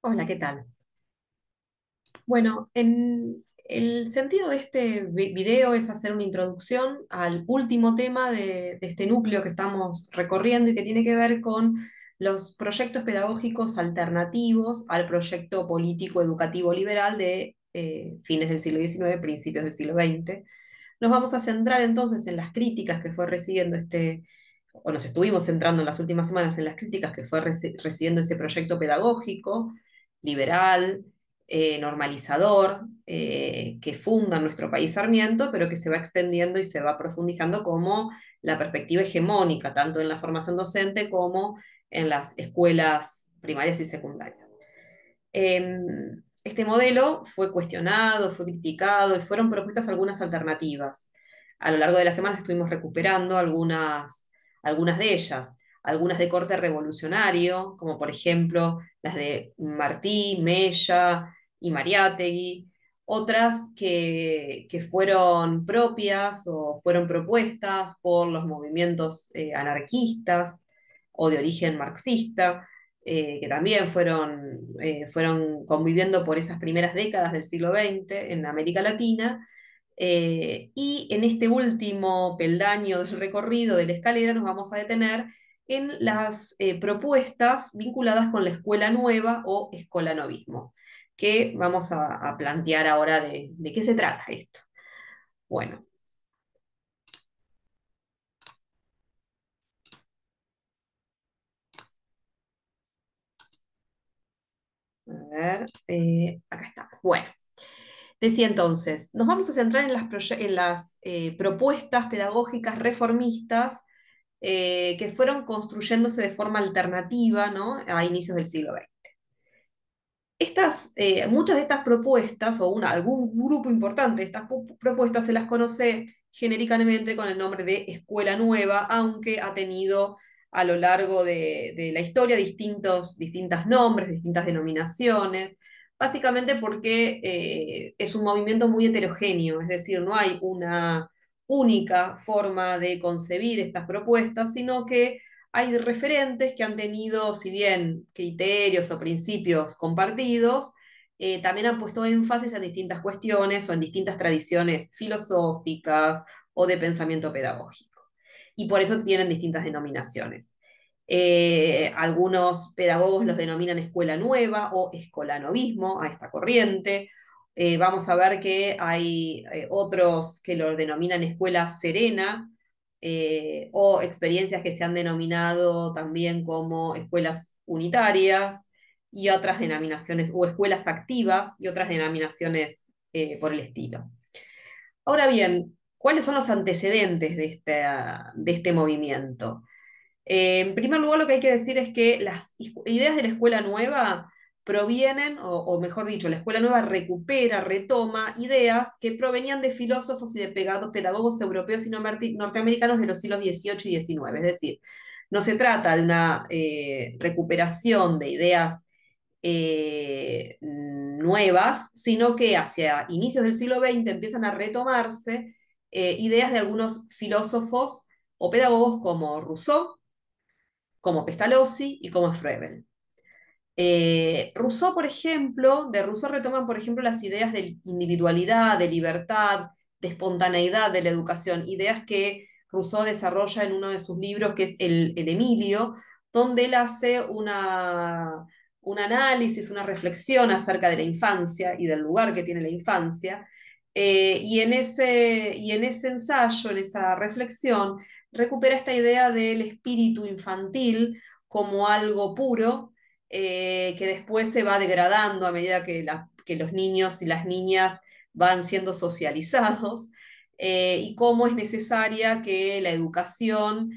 Hola, ¿qué tal? Bueno, el sentido de este video es hacer una introducción al último tema de este núcleo que estamos recorriendo y que tiene que ver con los proyectos pedagógicos alternativos al proyecto político educativo liberal de fines del siglo XIX, principios del siglo XX. Nos vamos a centrar entonces en las críticas que fue recibiendo o nos estuvimos centrando en las últimas semanas en las críticas que fue recibiendo ese proyecto pedagógico liberal, normalizador, que funda nuestro país Sarmiento, pero que se va extendiendo y se va profundizando como la perspectiva hegemónica, tanto en la formación docente como en las escuelas primarias y secundarias. Este modelo fue cuestionado, fue criticado y fueron propuestas algunas alternativas. A lo largo de la semana estuvimos recuperando algunas de ellas, algunas de corte revolucionario, como por ejemplo las de Martí, Mella y Mariátegui, otras que fueron propias o fueron propuestas por los movimientos anarquistas o de origen marxista, que también fueron conviviendo por esas primeras décadas del siglo XX en América Latina. Y en este último peldaño del recorrido de la escalera nos vamos a detener en las propuestas vinculadas con la escuela nueva o escolanovismo, que vamos a plantear ahora de qué se trata esto. Bueno, a ver, acá está. Bueno. Decía entonces, nos vamos a centrar en las propuestas pedagógicas reformistas que fueron construyéndose de forma alternativa, ¿no? A inicios del siglo XX. Muchas de estas propuestas, o algún grupo importante de estas propuestas, se las conoce genéricamente con el nombre de Escuela Nueva, aunque ha tenido a lo largo de la historia distintos nombres, distintas denominaciones, básicamente porque es un movimiento muy heterogéneo, es decir, no hay una única forma de concebir estas propuestas, sino que hay referentes que han tenido, si bien criterios o principios compartidos, también han puesto énfasis en distintas cuestiones o en distintas tradiciones filosóficas o de pensamiento pedagógico. Y por eso tienen distintas denominaciones. Algunos pedagogos los denominan escuela nueva o escolanovismo a esta corriente. Vamos a ver que hay otros que lo denominan escuela serena, o experiencias que se han denominado también como escuelas unitarias y otras denominaciones, o escuelas activas y otras denominaciones por el estilo. Ahora bien, ¿cuáles son los antecedentes de este movimiento? En primer lugar, lo que hay que decir es que las ideas de la escuela nueva provienen, o mejor dicho, la escuela nueva recupera, retoma ideas que provenían de filósofos y de pedagogos europeos y norteamericanos de los siglos XVIII y XIX. Es decir, no se trata de una recuperación de ideas nuevas, sino que hacia inicios del siglo XX empiezan a retomarse ideas de algunos filósofos o pedagogos como Rousseau, como Pestalozzi y como Froebel. Rousseau, por ejemplo, de Rousseau retoman, por ejemplo, las ideas de individualidad, de libertad, de espontaneidad de la educación, ideas que Rousseau desarrolla en uno de sus libros, que es el Emilio, donde él hace un análisis, una reflexión acerca de la infancia y del lugar que tiene la infancia. Y en ese ensayo, en esa reflexión, recupera esta idea del espíritu infantil como algo puro, que después se va degradando a medida que los niños y las niñas van siendo socializados, y cómo es necesaria que la educación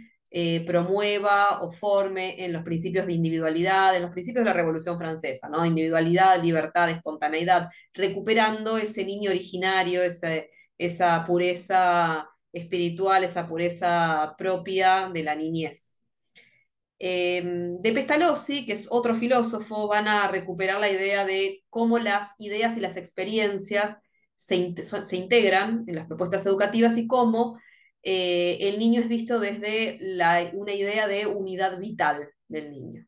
promueva o forme en los principios de individualidad, en los principios de la Revolución Francesa, ¿no? Individualidad, libertad, espontaneidad, recuperando ese niño originario, esa pureza espiritual, esa pureza propia de la niñez. De Pestalozzi, que es otro filósofo, van a recuperar la idea de cómo las ideas y las experiencias se integran en las propuestas educativas y cómo el niño es visto desde una idea de unidad vital del niño.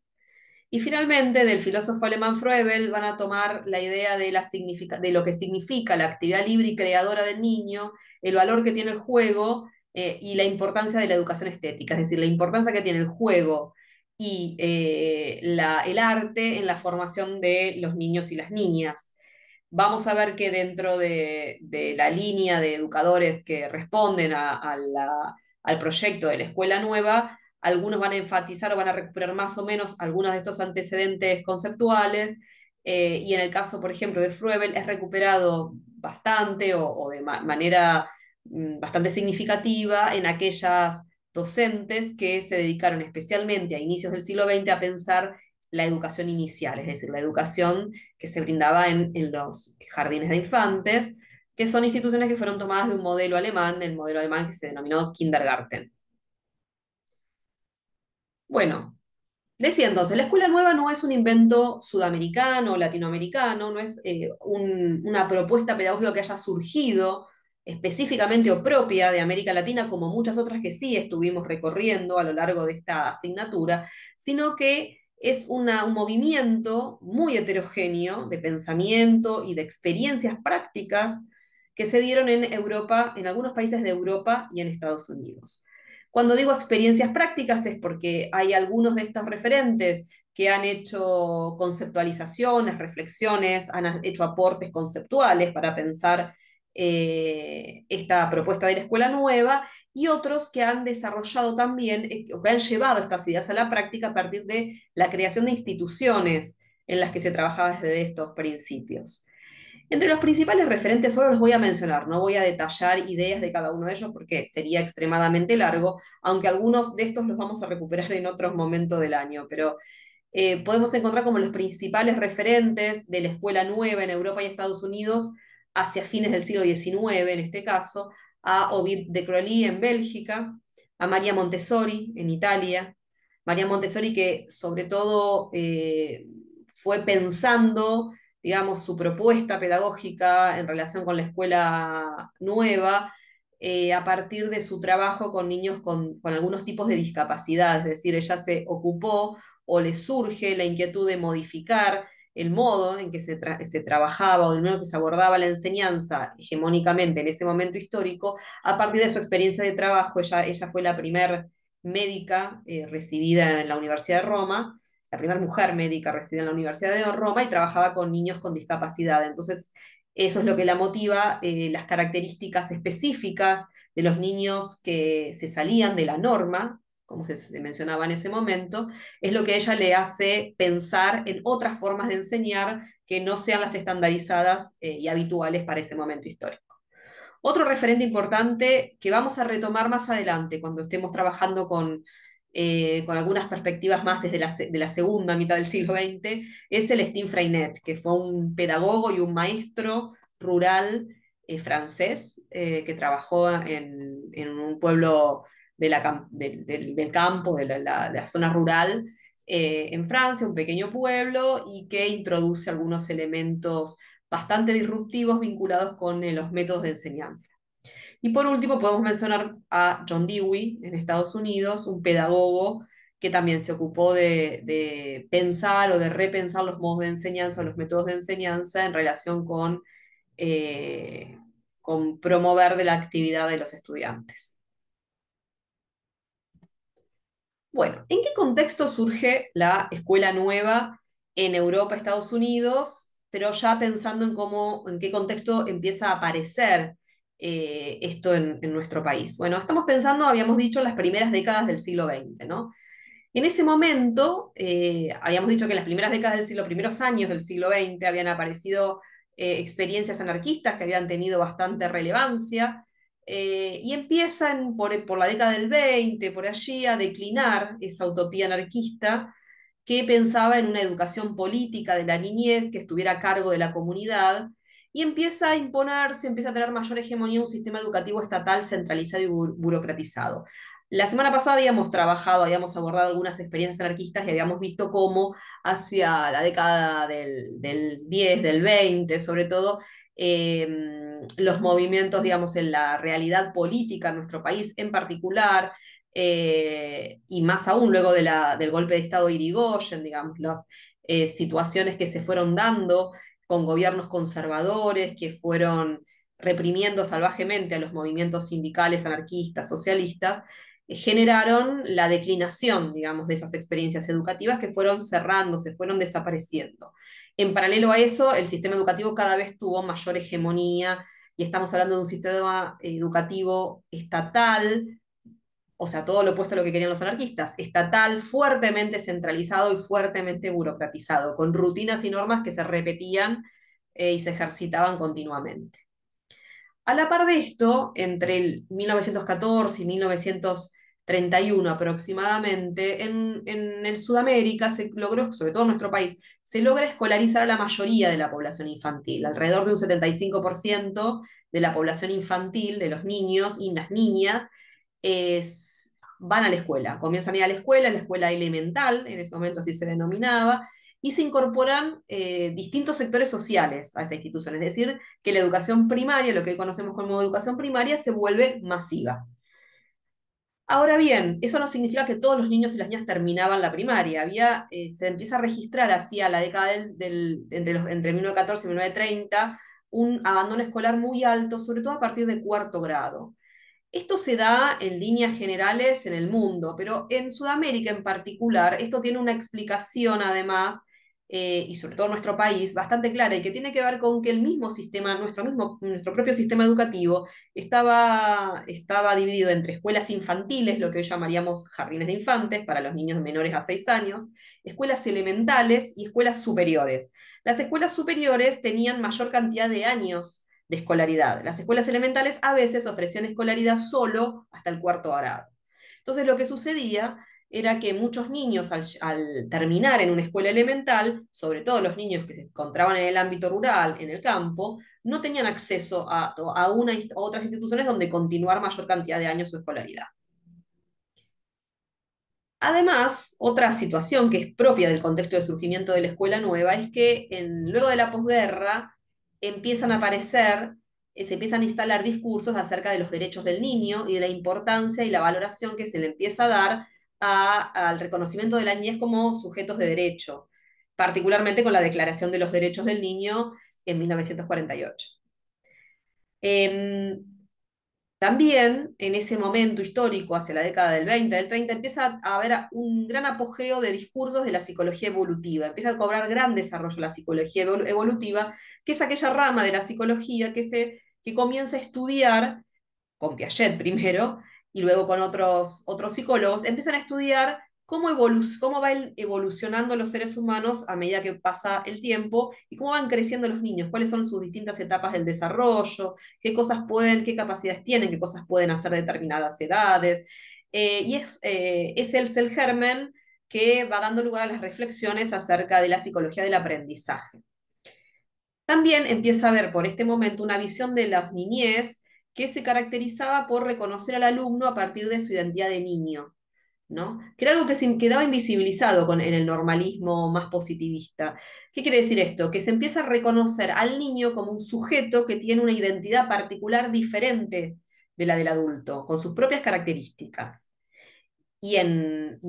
Y finalmente, del filósofo alemán Froebel van a tomar la idea de, de lo que significa la actividad libre y creadora del niño, el valor que tiene el juego y la importancia de la educación estética, es decir, la importancia que tiene el juego y el arte en la formación de los niños y las niñas. Vamos a ver que dentro de la línea de educadores que responden al proyecto de la escuela nueva, algunos van a enfatizar o van a recuperar más o menos algunos de estos antecedentes conceptuales, y en el caso, por ejemplo, de Froebel, es recuperado bastante o de manera bastante significativa en aquellas docentes que se dedicaron especialmente a inicios del siglo XX a pensar la educación inicial, es decir, la educación que se brindaba en los jardines de infantes, que son instituciones que fueron tomadas de un modelo alemán, el modelo alemán que se denominó Kindergarten. Bueno, decía entonces, la escuela nueva no es un invento sudamericano o latinoamericano, no es una propuesta pedagógica que haya surgido específicamente o propia de América Latina, como muchas otras que sí estuvimos recorriendo a lo largo de esta asignatura, sino que es un movimiento muy heterogéneo de pensamiento y de experiencias prácticas que se dieron en Europa, en algunos países de Europa y en Estados Unidos. Cuando digo experiencias prácticas es porque hay algunos de estos referentes que han hecho conceptualizaciones, reflexiones, han hecho aportes conceptuales para pensar esta propuesta de la escuela nueva, y otros que han desarrollado también o que han llevado estas ideas a la práctica a partir de la creación de instituciones en las que se trabajaba desde estos principios. Entre los principales referentes solo los voy a mencionar, no voy a detallar ideas de cada uno de ellos porque sería extremadamente largo, aunque algunos de estos los vamos a recuperar en otros momentos del año, pero podemos encontrar como los principales referentes de la escuela nueva en Europa y Estados Unidos hacia fines del siglo XIX, en este caso, a Ovid de Crowley en Bélgica, a María Montessori en Italia. María Montessori que sobre todo fue pensando, digamos, su propuesta pedagógica en relación con la escuela nueva, a partir de su trabajo con niños con algunos tipos de discapacidad, es decir, ella se ocupó o le surge la inquietud de modificar el modo en que se trabajaba o del modo que se abordaba la enseñanza hegemónicamente en ese momento histórico, a partir de su experiencia de trabajo. Ella fue la primer médica recibida en la Universidad de Roma, la primera mujer médica residida en la Universidad de Roma, y trabajaba con niños con discapacidad. Entonces, eso es lo que la motiva, las características específicas de los niños que se salían de la norma, como se mencionaba en ese momento, es lo que a ella le hace pensar en otras formas de enseñar que no sean las estandarizadas y habituales para ese momento histórico. Otro referente importante que vamos a retomar más adelante cuando estemos trabajando con algunas perspectivas más desde de la segunda mitad del siglo XX es Celestin Freinet, que fue un pedagogo y un maestro rural francés que trabajó en un pueblo del campo, de la zona rural en Francia, un pequeño pueblo, y que introduce algunos elementos bastante disruptivos vinculados con los métodos de enseñanza. Y por último, podemos mencionar a John Dewey en Estados Unidos, un pedagogo que también se ocupó de pensar o de repensar los modos de enseñanza, los métodos de enseñanza en relación eh, con promover de la actividad de los estudiantes. Bueno, ¿en qué contexto surge la escuela nueva en Europa, Estados Unidos, pero ya pensando en en qué contexto empieza a aparecer esto en nuestro país? Bueno, estamos pensando, habíamos dicho, en las primeras décadas del siglo XX, ¿no? En ese momento, habíamos dicho que en las primeras décadas del siglo, primeros años del siglo XX, habían aparecido experiencias anarquistas que habían tenido bastante relevancia, y empiezan por la década del 20, por allí, a declinar esa utopía anarquista que pensaba en una educación política de la niñez que estuviera a cargo de la comunidad, y empieza a imponerse, empieza a tener mayor hegemonía un sistema educativo estatal centralizado y burocratizado. La semana pasada habíamos trabajado, habíamos abordado algunas experiencias anarquistas y habíamos visto cómo hacia la década del 10, del 20, sobre todo, los movimientos, digamos, en la realidad política en nuestro país en particular, y más aún luego del golpe de Estado de Irigoyen, digamos, las situaciones que se fueron dando con gobiernos conservadores que fueron reprimiendo salvajemente a los movimientos sindicales, anarquistas, socialistas, generaron la declinación, digamos, de esas experiencias educativas que fueron cerrando, se fueron desapareciendo. En paralelo a eso, el sistema educativo cada vez tuvo mayor hegemonía y estamos hablando de un sistema educativo estatal, o sea, todo lo opuesto a lo que querían los anarquistas, estatal, fuertemente centralizado y fuertemente burocratizado, con rutinas y normas que se repetían y se ejercitaban continuamente. A la par de esto, entre el 1914 y 1931 aproximadamente, en el Sudamérica se logró, sobre todo en nuestro país, se logra escolarizar a la mayoría de la población infantil. Alrededor de un 75% de la población infantil, de los niños y las niñas, van a la escuela, comienzan a ir a la escuela elemental, en ese momento así se denominaba, y se incorporan distintos sectores sociales a esa institución, es decir, que la educación primaria, lo que hoy conocemos como educación primaria, se vuelve masiva. Ahora bien, eso no significa que todos los niños y las niñas terminaban la primaria. Se empieza a registrar hacia la década entre 1914 y 1930 un abandono escolar muy alto, sobre todo a partir de cuarto grado. Esto se da en líneas generales en el mundo, pero en Sudamérica en particular, esto tiene una explicación además, y sobre todo en nuestro país, bastante clara, y que tiene que ver con que el mismo sistema, nuestro propio sistema educativo, estaba dividido entre escuelas infantiles, lo que hoy llamaríamos jardines de infantes, para los niños menores a 6 años, escuelas elementales y escuelas superiores. Las escuelas superiores tenían mayor cantidad de años de escolaridad. Las escuelas elementales a veces ofrecían escolaridad solo hasta el cuarto grado. Entonces lo que sucedía era que muchos niños al terminar en una escuela elemental, sobre todo los niños que se encontraban en el ámbito rural, en el campo, no tenían acceso a otras instituciones donde continuar mayor cantidad de años su escolaridad. Además, otra situación que es propia del contexto de surgimiento de la escuela nueva es que luego de la posguerra empiezan a aparecer, se empiezan a instalar discursos acerca de los derechos del niño y de la importancia y la valoración que se le empieza a dar al reconocimiento de la niñez como sujetos de derecho, particularmente con la Declaración de los Derechos del Niño en 1948. Em, También en ese momento histórico, hacia la década del 20, del 30, empieza a haber un gran apogeo de discursos de la psicología evolutiva, empieza a cobrar gran desarrollo la psicología evolutiva, que es aquella rama de la psicología que comienza a estudiar, con Piaget primero, y luego con otros psicólogos, empiezan a estudiar cómo van evolucionando los seres humanos a medida que pasa el tiempo y cómo van creciendo los niños, cuáles son sus distintas etapas del desarrollo, qué cosas pueden, qué capacidades tienen, qué cosas pueden hacer de determinadas edades. Es el germen que va dando lugar a las reflexiones acerca de la psicología del aprendizaje. También empieza a haber por este momento una visión de la niñez que se caracterizaba por reconocer al alumno a partir de su identidad de niño, ¿no? Que era algo que se quedaba invisibilizado en el normalismo más positivista. ¿Qué quiere decir esto? Que se empieza a reconocer al niño como un sujeto que tiene una identidad particular diferente de la del adulto, con sus propias características. Y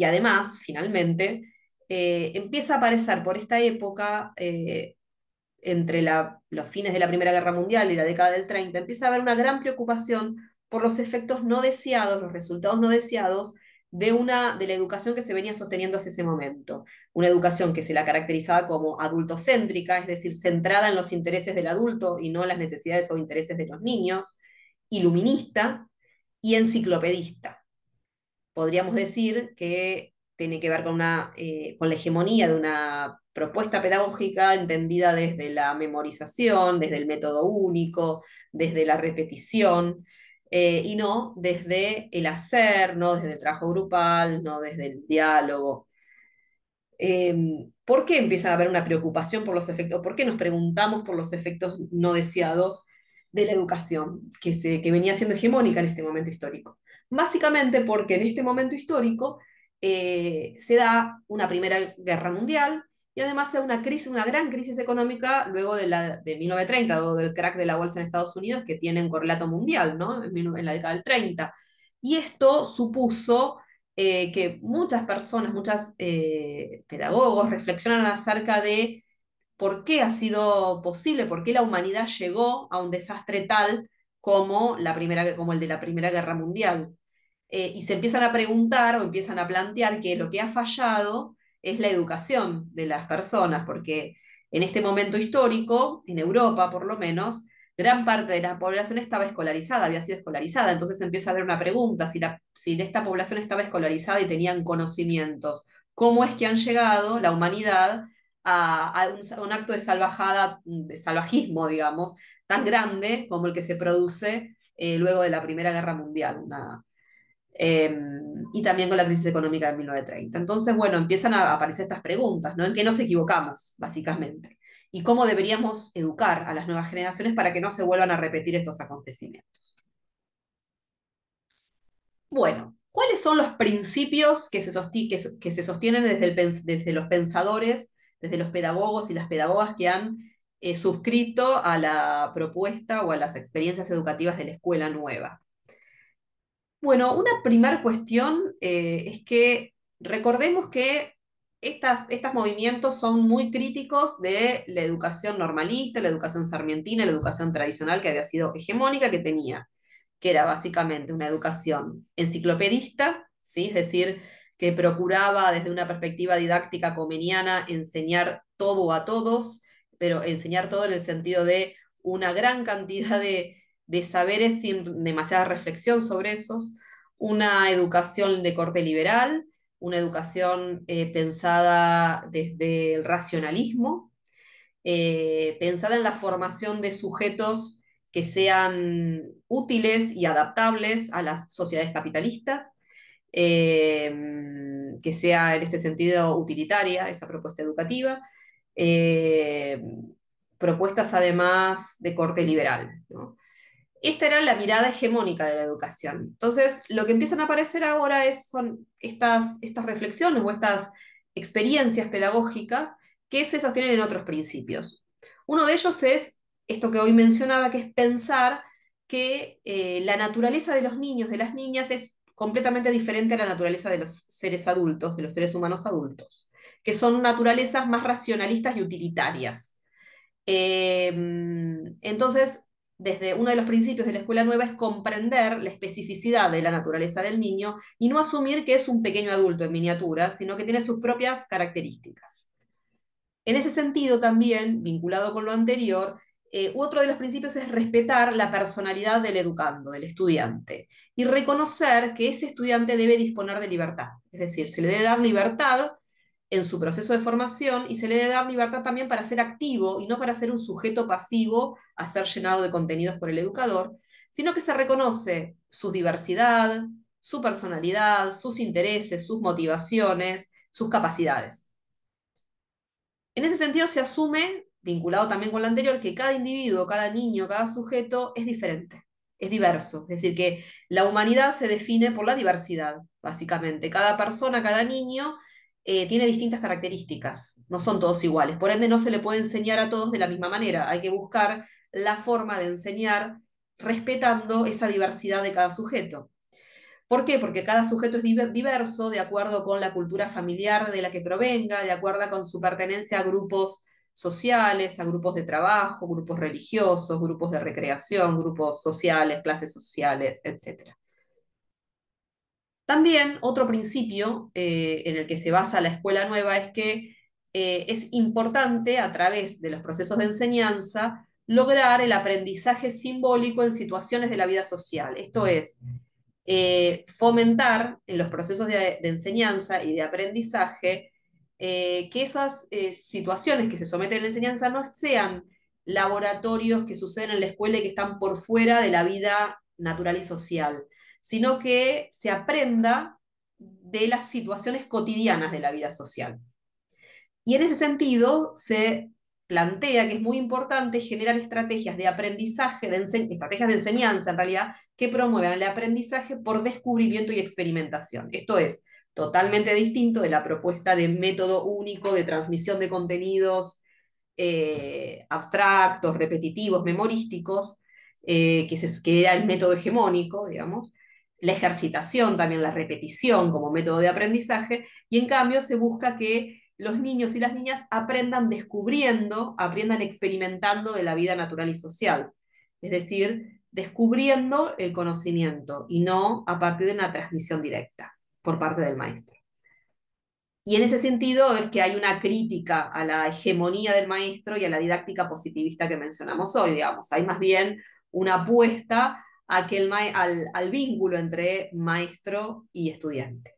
además, finalmente, empieza a aparecer por esta época entre los fines de la Primera Guerra Mundial y la década del 30, empieza a haber una gran preocupación por los efectos no deseados, los resultados no deseados de la educación que se venía sosteniendo hasta ese momento. Una educación que se la caracterizaba como adultocéntrica, es decir, centrada en los intereses del adulto y no en las necesidades o intereses de los niños, iluminista y enciclopedista. Podríamos decir que tiene que ver con la hegemonía de una propuesta pedagógica entendida desde la memorización, desde el método único, desde la repetición, y no desde el hacer, no desde el trabajo grupal, no desde el diálogo. ¿Por qué empieza a haber una preocupación por los efectos? ¿Por qué nos preguntamos por los efectos no deseados de la educación que venía siendo hegemónica en este momento histórico? Básicamente porque en este momento histórico se da una Primera Guerra Mundial y además se da una gran crisis económica luego de 1930, o del crack de la bolsa en Estados Unidos, que tiene un correlato mundial, ¿no? En la década del 30. Y esto supuso que muchas personas, muchos pedagogos reflexionan acerca de por qué ha sido posible, por qué la humanidad llegó a un desastre tal como, como el de la Primera Guerra Mundial. Y se empiezan a preguntar o empiezan a plantear que lo que ha fallado es la educación de las personas, porque en este momento histórico, en Europa por lo menos, gran parte de la población estaba escolarizada, había sido escolarizada, entonces empieza a haber una pregunta, si esta población estaba escolarizada y tenían conocimientos, ¿cómo es que han llegado la humanidad a un acto de salvajada, de salvajismo, digamos, tan grande como el que se produce luego de la Primera Guerra Mundial, eh, y también con la crisis económica de 1930. Entonces, bueno, empiezan a aparecer estas preguntas, ¿no? ¿En qué nos equivocamos, básicamente? ¿Y cómo deberíamos educar a las nuevas generaciones para que no se vuelvan a repetir estos acontecimientos? Bueno, ¿cuáles son los principios que se sostienen desde los pensadores, desde los pedagogos y las pedagogas que han suscrito a la propuesta o a las experiencias educativas de la escuela nueva? Bueno, una primera cuestión es que recordemos que estos movimientos son muy críticos de la educación normalista, la educación sarmientina, la educación tradicional que había sido hegemónica, que era básicamente una educación enciclopedista, ¿sí? Es decir, que procuraba desde una perspectiva didáctica comeniana enseñar todo a todos, pero enseñar todo en el sentido de una gran cantidad de saberes sin demasiada reflexión sobre esos, una educación de corte liberal, una educación pensada desde el racionalismo, pensada en la formación de sujetos que sean útiles y adaptables a las sociedades capitalistas, eh, que sea en este sentido utilitaria esa propuesta educativa, eh, propuestas además de corte liberal, ¿no? Esta era la mirada hegemónica de la educación. Entonces, lo que empiezan a aparecer ahora son estas reflexiones o estas experiencias pedagógicas que se sostienen en otros principios. Uno de ellos es esto que hoy mencionaba, que es pensar que la naturaleza de los niños, de las niñas, es completamente diferente a la naturaleza de los seres adultos, de los seres humanos adultos, que son naturalezas más racionalistas y utilitarias. Entonces, desde uno de los principios de la escuela nueva es comprender la especificidad de la naturaleza del niño y no asumir que es un pequeño adulto en miniatura, sino que tiene sus propias características. En ese sentido, también, vinculado con lo anterior, otro de los principios es respetar la personalidad del educando, del estudiante, y reconocer que ese estudiante debe disponer de libertad. Es decir, se le debe dar libertad en su proceso de formación y se le debe dar libertad también para ser activo y no para ser un sujeto pasivo a ser llenado de contenidos por el educador, sino que se reconoce su diversidad, su personalidad, sus intereses, sus motivaciones, sus capacidades. En ese sentido se asume, vinculado también con lo anterior, que cada individuo, cada niño, cada sujeto es diferente, es diverso. Es decir, que la humanidad se define por la diversidad, básicamente. Cada persona, cada niño tiene distintas características, no son todos iguales. Por ende, no se le puede enseñar a todos de la misma manera. Hay que buscar la forma de enseñar respetando esa diversidad de cada sujeto. ¿Por qué? Porque cada sujeto es diverso de acuerdo con la cultura familiar de la que provenga, de acuerdo con su pertenencia a grupos sociales, a grupos de trabajo, grupos religiosos, grupos de recreación, grupos sociales, clases sociales, etc. También otro principio en el que se basa la escuela nueva es que es importante a través de los procesos de enseñanza lograr el aprendizaje simbólico en situaciones de la vida social. Esto es, fomentar en los procesos de enseñanza y de aprendizaje que esas situaciones que se someten a la enseñanza no sean laboratorios que suceden en la escuela y que están por fuera de la vida natural y social, sino que se aprenda de las situaciones cotidianas de la vida social. Y en ese sentido se plantea que es muy importante generar estrategias de aprendizaje, estrategias de enseñanza en realidad, que promuevan el aprendizaje por descubrimiento y experimentación. Esto es totalmente distinto de la propuesta de método único de transmisión de contenidos abstractos, repetitivos, memorísticos, que era el método hegemónico, digamos, la ejercitación, también la repetición como método de aprendizaje, y en cambio se busca que los niños y las niñas aprendan descubriendo, aprendan experimentando de la vida natural y social. Es decir, descubriendo el conocimiento y no a partir de una transmisión directa por parte del maestro. Y en ese sentido es que hay una crítica a la hegemonía del maestro y a la didáctica positivista que mencionamos hoy, digamos. Hay más bien una apuesta a que al vínculo entre maestro y estudiante.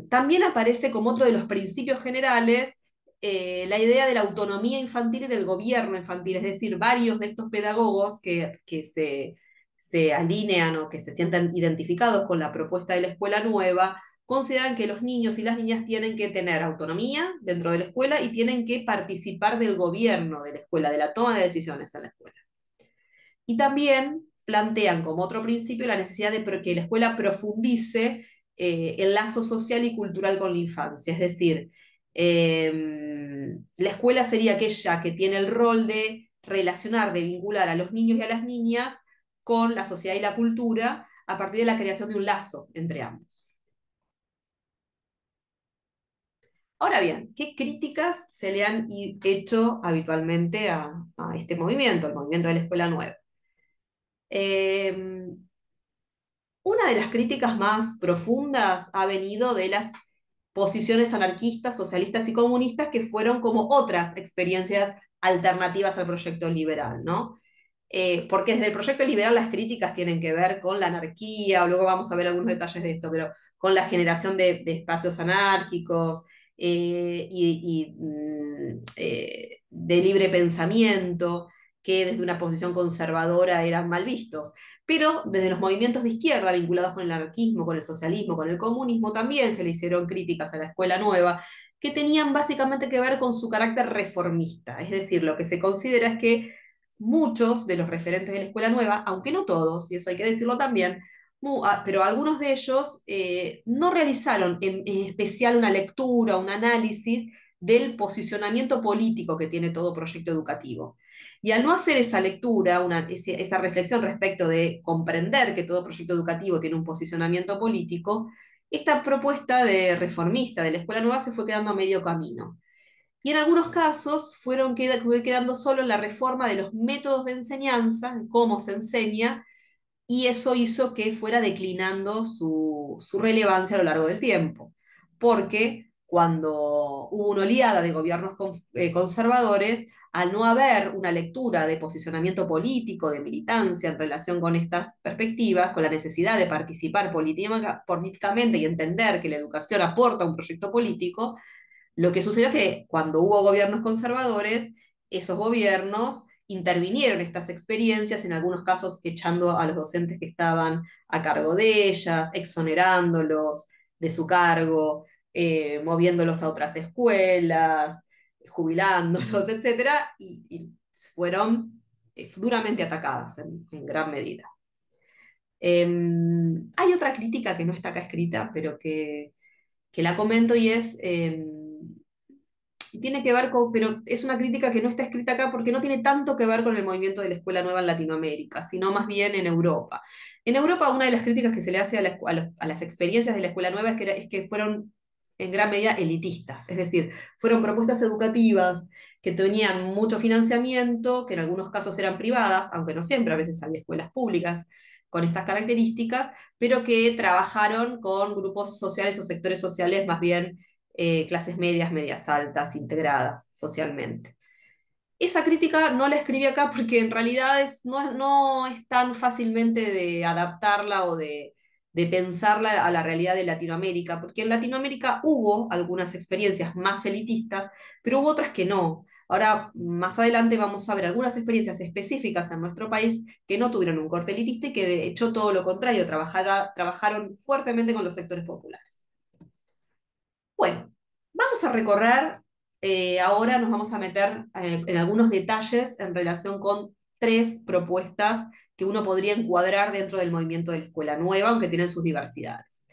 También aparece como otro de los principios generales la idea de la autonomía infantil y del gobierno infantil, es decir, varios de estos pedagogos que se alinean o que se sientan identificados con la propuesta de la escuela nueva, consideran que los niños y las niñas tienen que tener autonomía dentro de la escuela y tienen que participar del gobierno de la escuela, de la toma de decisiones en la escuela. Y también plantean como otro principio la necesidad de que la escuela profundice el lazo social y cultural con la infancia. Es decir, la escuela sería aquella que tiene el rol de relacionar, de vincular a los niños y a las niñas con la sociedad y la cultura a partir de la creación de un lazo entre ambos. Ahora bien, ¿qué críticas se le han hecho habitualmente a este movimiento, el movimiento de la escuela nueva? Eh, Una de las críticas más profundas ha venido de las posiciones anarquistas, socialistas y comunistas que fueron como otras experiencias alternativas al proyecto liberal, ¿no? Porque desde el proyecto liberal las críticas tienen que ver con la anarquía, o luego vamos a ver algunos detalles de esto, pero con la generación de espacios anárquicos de libre pensamiento, que desde una posición conservadora eran mal vistos. Pero desde los movimientos de izquierda vinculados con el anarquismo, con el socialismo, con el comunismo, también se le hicieron críticas a la escuela nueva, que tenían básicamente que ver con su carácter reformista. Es decir, lo que se considera es que muchos de los referentes de la escuela nueva, aunque no todos, y eso hay que decirlo también, pero algunos de ellos no realizaron en especial una lectura, un análisis del posicionamiento político que tiene todo proyecto educativo. Y al no hacer esa lectura, esa reflexión respecto de comprender que todo proyecto educativo tiene un posicionamiento político, esta propuesta de reformista de la escuela nueva se fue quedando a medio camino. Y en algunos casos fue quedando solo en la reforma de los métodos de enseñanza, de cómo se enseña, y eso hizo que fuera declinando su relevancia a lo largo del tiempo, porque cuando hubo una oleada de gobiernos conservadores, al no haber una lectura de posicionamiento político, de militancia en relación con estas perspectivas, con la necesidad de participar políticamente y entender que la educación aporta un proyecto político, lo que sucedió es que cuando hubo gobiernos conservadores, esos gobiernos intervinieron estas experiencias, en algunos casos echando a los docentes que estaban a cargo de ellas, exonerándolos de su cargo, moviéndolos a otras escuelas, jubilándolos, etcétera, y fueron duramente atacadas en gran medida. Hay otra crítica que no está acá escrita, pero que la comento y y tiene que ver con, pero es una crítica que no está escrita acá porque no tiene tanto que ver con el movimiento de la escuela nueva en Latinoamérica, sino más bien en Europa. En Europa, una de las críticas que se le hace a las experiencias de la escuela nueva es que fueron en gran medida elitistas, es decir, fueron propuestas educativas que tenían mucho financiamiento, que en algunos casos eran privadas, aunque no siempre, a veces había escuelas públicas con estas características, pero que trabajaron con grupos sociales o sectores sociales más bien clases medias, medias altas, integradas socialmente. Esa crítica no la escribí acá porque en realidad no es tan fácilmente de adaptarla o de pensarla a la realidad de Latinoamérica, porque en Latinoamérica hubo algunas experiencias más elitistas, pero hubo otras que no. Ahora, más adelante vamos a ver algunas experiencias específicas en nuestro país que no tuvieron un corte elitista y que de hecho todo lo contrario, trabajaron fuertemente con los sectores populares. Bueno, vamos a recorrer, ahora nos vamos a meter en algunos detalles en relación con tres propuestas que uno podría encuadrar dentro del movimiento de la escuela nueva, aunque tienen sus diversidades.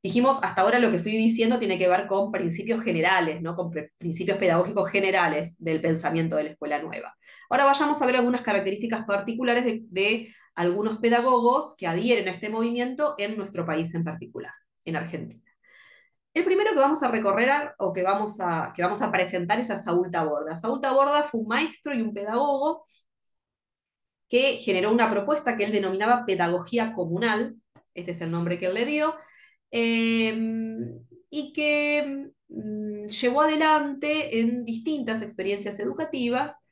Dijimos, hasta ahora lo que fui diciendo tiene que ver con principios generales, ¿no? Con principios pedagógicos generales del pensamiento de la escuela nueva. Ahora vayamos a ver algunas características particulares de algunos pedagogos que adhieren a este movimiento en nuestro país en particular, en Argentina. El primero que vamos a recorrer o que vamos a presentar es a Saúl Taborda. Saúl Taborda fue un maestro y un pedagogo que generó una propuesta que él denominaba pedagogía comunal, este es el nombre que él le dio, eh, y que llevó adelante en distintas experiencias educativas.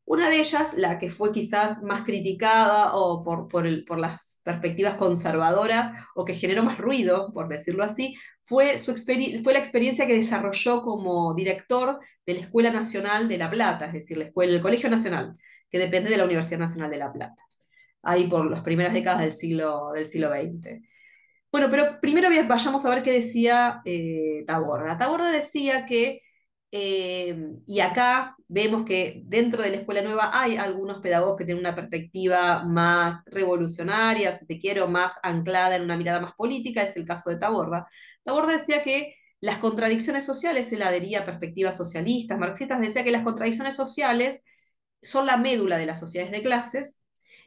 Una de ellas, la que fue quizás más criticada o por las perspectivas conservadoras o que generó más ruido, por decirlo así, fue la experiencia que desarrolló como director de la Escuela Nacional de La Plata, es decir, el Colegio Nacional, que depende de la Universidad Nacional de La Plata, ahí por las primeras décadas del siglo XX. Bueno, pero primero vayamos a ver qué decía Taborda. Taborda decía que, y acá vemos que dentro de la escuela nueva hay algunos pedagogos que tienen una perspectiva más revolucionaria, si te quiero, más anclada en una mirada más política, es el caso de Taborda. Taborda decía que las contradicciones sociales, él adhería a perspectivas socialistas, marxistas, decía que las contradicciones sociales son la médula de las sociedades de clases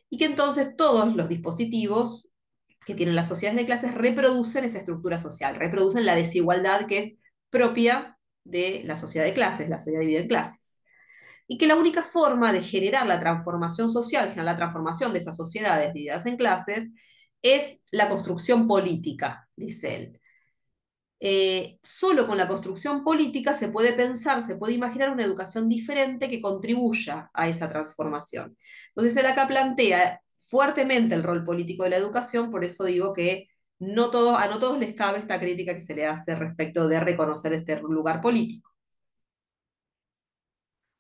y que entonces todos los dispositivos que tienen las sociedades de clases reproducen esa estructura social, reproducen la desigualdad que es propia de la sociedad de clases, la sociedad dividida en clases. Y que la única forma de generar la transformación social, generar la transformación de esas sociedades divididas en clases, es la construcción política, dice él. Solo con la construcción política se puede pensar, se puede imaginar una educación diferente que contribuya a esa transformación. Entonces él acá plantea fuertemente el rol político de la educación, por eso digo que a no todos les cabe esta crítica que se le hace respecto de reconocer este lugar político.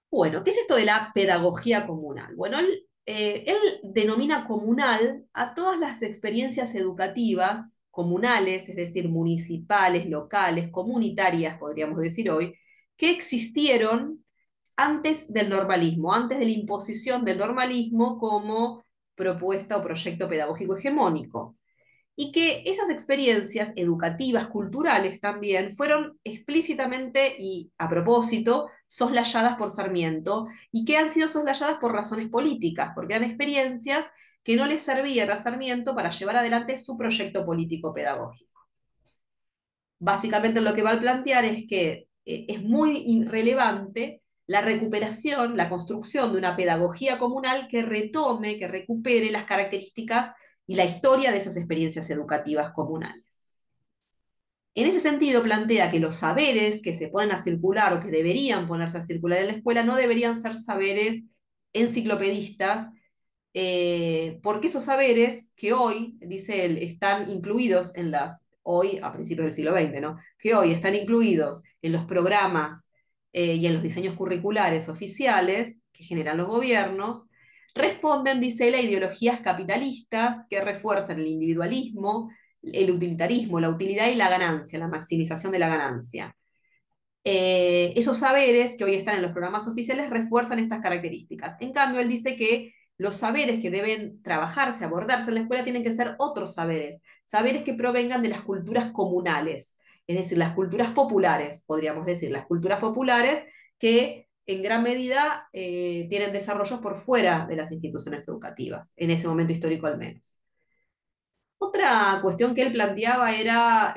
Bueno, ¿qué es esto de la pedagogía comunal? Bueno, él denomina comunal a todas las experiencias educativas comunales, es decir, municipales, locales, comunitarias, podríamos decir hoy, que existieron antes del normalismo, antes de la imposición del normalismo como propuesta o proyecto pedagógico hegemónico y que esas experiencias educativas, culturales también, fueron explícitamente y a propósito soslayadas por Sarmiento y que han sido soslayadas por razones políticas, porque eran experiencias que no le servían a Sarmiento para llevar adelante su proyecto político pedagógico. Básicamente lo que va a plantear es que es muy relevante la recuperación, la construcción de una pedagogía comunal que retome, que recupere las características y la historia de esas experiencias educativas comunales. En ese sentido, plantea que los saberes que se ponen a circular o que deberían ponerse a circular en la escuela no deberían ser saberes enciclopedistas, porque esos saberes que hoy, dice él, están incluidos hoy a principios del siglo XX, ¿no? Que hoy están incluidos en los programas y en los diseños curriculares oficiales que generan los gobiernos, responden, dice él, a ideologías capitalistas que refuerzan el individualismo, el utilitarismo, la utilidad y la ganancia, la maximización de la ganancia. Esos saberes que hoy están en los programas oficiales refuerzan estas características. En cambio, él dice que los saberes que deben trabajarse, abordarse en la escuela tienen que ser otros saberes, saberes que provengan de las culturas comunales, es decir, las culturas populares, podríamos decir, las culturas populares que en gran medida tienen desarrollos por fuera de las instituciones educativas, en ese momento histórico al menos. Otra cuestión que él planteaba era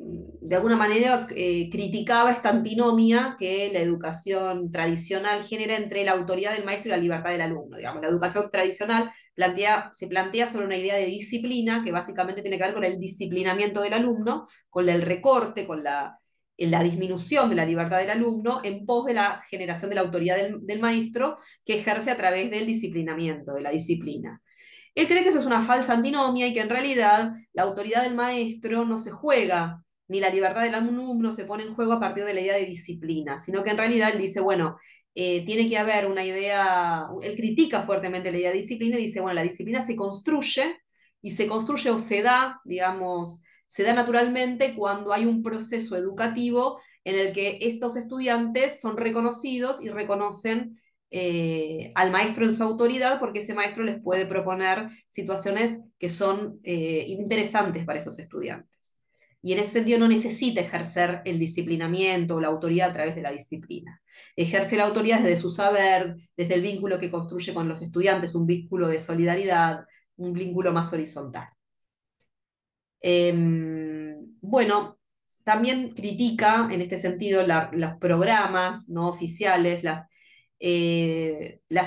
de alguna manera criticaba esta antinomia que la educación tradicional genera entre la autoridad del maestro y la libertad del alumno. Digamos, la educación tradicional se plantea sobre una idea de disciplina que básicamente tiene que ver con el disciplinamiento del alumno, con el recorte, con la disminución de la libertad del alumno en pos de la generación de la autoridad del maestro que ejerce a través del disciplinamiento, de la disciplina. Él cree que eso es una falsa antinomia y que en realidad la autoridad del maestro no se juega, ni la libertad del alumno se pone en juego a partir de la idea de disciplina, sino que en realidad él dice, bueno, tiene que haber una idea, él critica fuertemente la idea de disciplina y dice, bueno, la disciplina se construye y se construye o se da, digamos, se da naturalmente cuando hay un proceso educativo en el que estos estudiantes son reconocidos y reconocen al maestro en su autoridad, porque ese maestro les puede proponer situaciones que son interesantes para esos estudiantes. Y en ese sentido no necesita ejercer el disciplinamiento o la autoridad a través de la disciplina. Ejerce la autoridad desde su saber, desde el vínculo que construye con los estudiantes, un vínculo de solidaridad, un vínculo más horizontal. Bueno, también critica en este sentido los programas no oficiales, la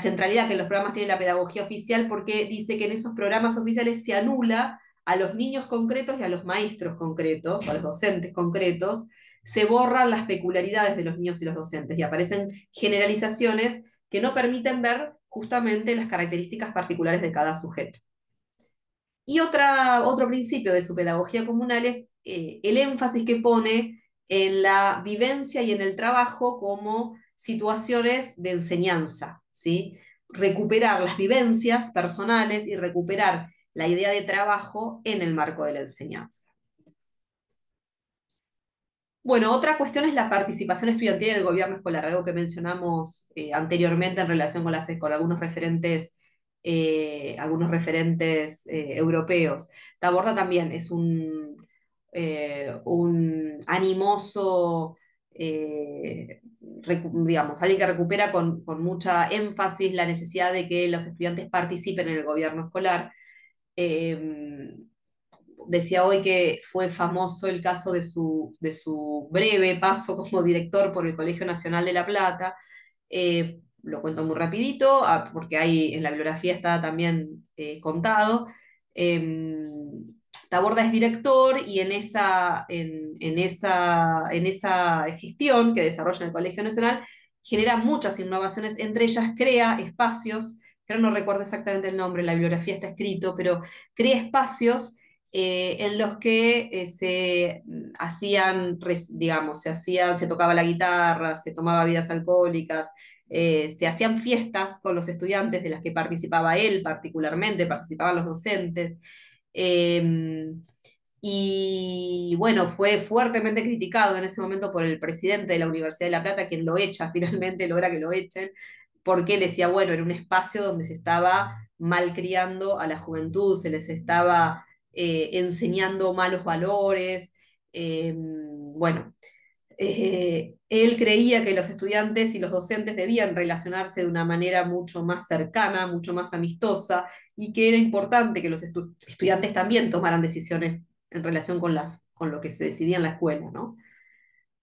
centralidad que en los programas tiene la pedagogía oficial, porque dice que en esos programas oficiales se anula a los niños concretos y a los maestros concretos, o a los docentes concretos, se borran las peculiaridades de los niños y los docentes y aparecen generalizaciones que no permiten ver justamente las características particulares de cada sujeto. Y otro principio de su pedagogía comunal es el énfasis que pone en la vivencia y en el trabajo como situaciones de enseñanza, ¿sí? Recuperar las vivencias personales y recuperar la idea de trabajo en el marco de la enseñanza. Bueno, otra cuestión es la participación estudiantil en el gobierno escolar, algo que mencionamos anteriormente en relación con algunos referentes europeos. Taborda también es un animoso, digamos, alguien que recupera con mucha énfasis la necesidad de que los estudiantes participen en el gobierno escolar. Eh, Decía hoy que fue famoso el caso de su breve paso como director por el Colegio Nacional de La Plata. Lo cuento muy rapidito, porque ahí en la bibliografía está también contado. Eh, Taborda es director y en esa gestión que desarrolla en el Colegio Nacional genera muchas innovaciones, entre ellas crea espacios, pero no recuerdo exactamente el nombre, en la bibliografía está escrito, pero crea espacios en los que se hacían, digamos, se tocaba la guitarra, se tomaba bebidas alcohólicas, se hacían fiestas con los estudiantes de las que participaba él particularmente, participaban los docentes. eh, y bueno, fue fuertemente criticado en ese momento por el presidente de la Universidad de La Plata, quien lo echa finalmente, logra que lo echen, porque él decía, bueno, era un espacio donde se estaba malcriando a la juventud, se les estaba enseñando malos valores. Bueno, él creía que los estudiantes y los docentes debían relacionarse de una manera mucho más cercana, mucho más amistosa, y que era importante que los estudiantes también tomaran decisiones en relación con lo que se decidía en la escuela, ¿no?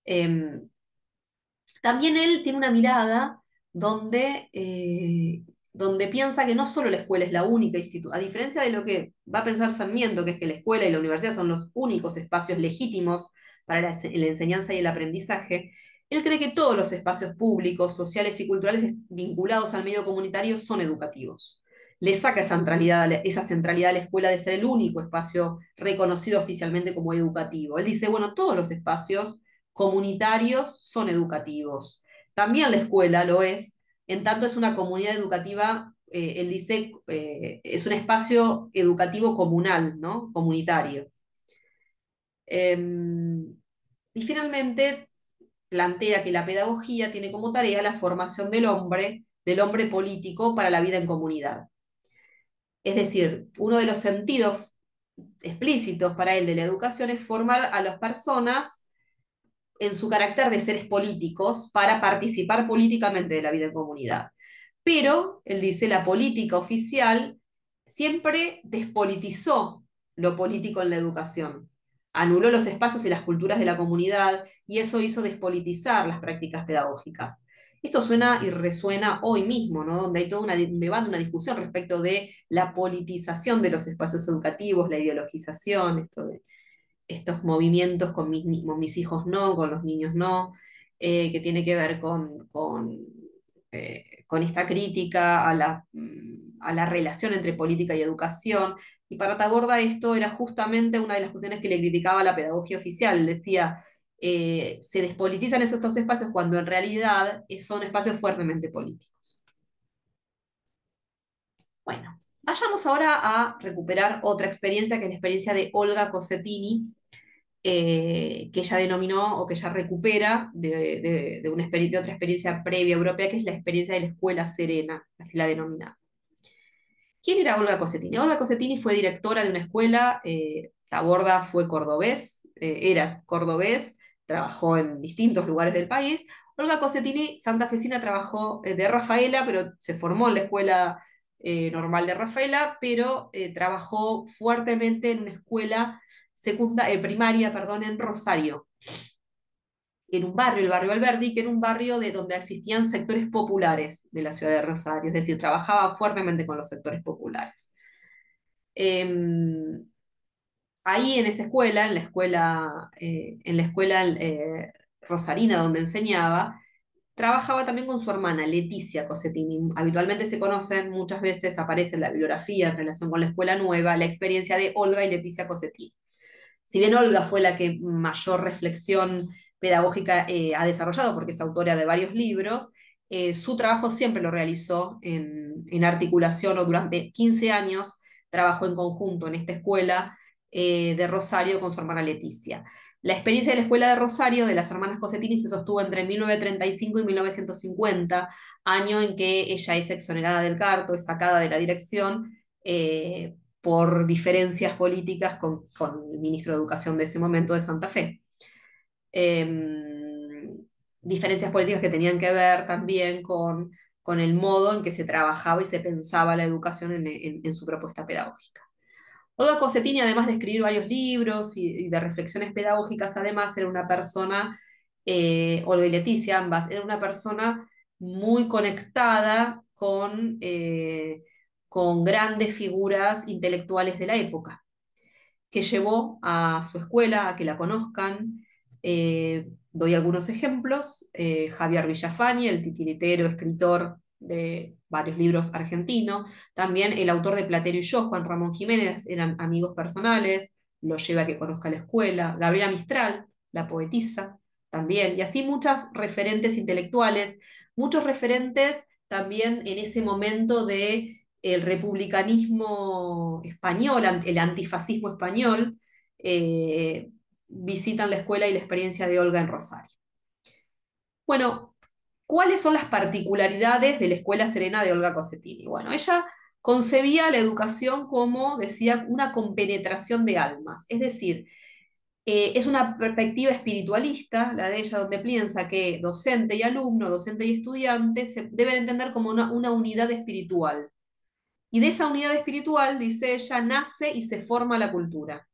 Em, También él tiene una mirada donde piensa que no solo la escuela es la única institución, a diferencia de lo que va a pensar Sarmiento, que es que la escuela y la universidad son los únicos espacios legítimos para la enseñanza y el aprendizaje. Él cree que todos los espacios públicos, sociales y culturales vinculados al medio comunitario son educativos. Le saca esa centralidad a la escuela de ser el único espacio reconocido oficialmente como educativo. Él dice, bueno, todos los espacios comunitarios son educativos. También la escuela lo es, en tanto es una comunidad educativa, él dice, es un espacio educativo comunal, ¿no? Comunitario. Y finalmente plantea que la pedagogía tiene como tarea la formación del hombre político para la vida en comunidad. Es decir, uno de los sentidos explícitos para él de la educación es formar a las personas en su carácter de seres políticos para participar políticamente de la vida en comunidad. Pero, él dice, la política oficial siempre despolitizó lo político en la educación. Anuló los espacios y las culturas de la comunidad y eso hizo despolitizar las prácticas pedagógicas. Esto suena y resuena hoy mismo, ¿no? Donde hay todo un debate, una discusión respecto de la politización de los espacios educativos, la ideologización, esto de estos movimientos con mis hijos no, con los niños no, que tiene que ver con esta crítica a la relación entre política y educación. Y para Taborda esto era justamente una de las cuestiones que le criticaba a la pedagogía oficial. Decía, se despolitizan estos espacios cuando en realidad son espacios fuertemente políticos. Bueno, vayamos ahora a recuperar otra experiencia, que es la experiencia de Olga Cossettini, que ella denominó o que ella recupera de otra experiencia previa europea, que es la experiencia de la Escuela Serena, así la denomina. ¿Quién era Olga Cossetini? Olga Cossetini fue directora de una escuela, Taborda fue cordobés, era cordobés, trabajó en distintos lugares del país. Olga Cossetini, santafesina, trabajó de Rafaela, pero se formó en la escuela normal de Rafaela, pero trabajó fuertemente en una escuela primaria, perdón, en Rosario, en un barrio, el barrio Alberdi, que era un barrio de donde existían sectores populares de la ciudad de Rosario, es decir, trabajaba fuertemente con los sectores populares. Eh, Ahí en esa escuela, en la escuela rosarina donde enseñaba, trabajaba también con su hermana, Leticia Cossetini. Habitualmente se conocen, muchas veces aparece en la bibliografía en relación con la escuela nueva, la experiencia de Olga y Leticia Cossetini. Si bien Olga fue la que mayor reflexión pedagógica ha desarrollado, porque es autora de varios libros, su trabajo siempre lo realizó en articulación o durante 15 años trabajó en conjunto en esta escuela de Rosario con su hermana Leticia. La experiencia de la escuela de Rosario de las hermanas Cossetini se sostuvo entre 1935 y 1950, año en que ella es exonerada del cargo, es sacada de la dirección, por diferencias políticas con el ministro de Educación de ese momento de Santa Fe. Diferencias políticas que tenían que ver también con el modo en que se trabajaba y se pensaba la educación en su propuesta pedagógica. Olga Cossetini, además de escribir varios libros y de reflexiones pedagógicas, además era una persona, Olga y Leticia, ambas, era una persona muy conectada con grandes figuras intelectuales de la época, que llevó a su escuela a que la conozcan. Doy algunos ejemplos. Javier Villafañe, el titiritero, escritor de varios libros argentino. También el autor de Platero y yo, Juan Ramón Jiménez, eran amigos personales, lo lleva a que conozca la escuela. Gabriela Mistral, la poetisa, también. Y así muchas referentes intelectuales, muchos referentes también en ese momento de el republicanismo español, el antifascismo español, eh, visitan la escuela y la experiencia de Olga en Rosario. Bueno, ¿cuáles son las particularidades de la Escuela Serena de Olga Cossetini? Bueno, ella concebía la educación como, decía, una compenetración de almas, es decir, es una perspectiva espiritualista, la de ella, donde piensa que docente y alumno, docente y estudiante se deben entender como una unidad espiritual. Y de esa unidad espiritual, dice ella, nace y se forma la cultura.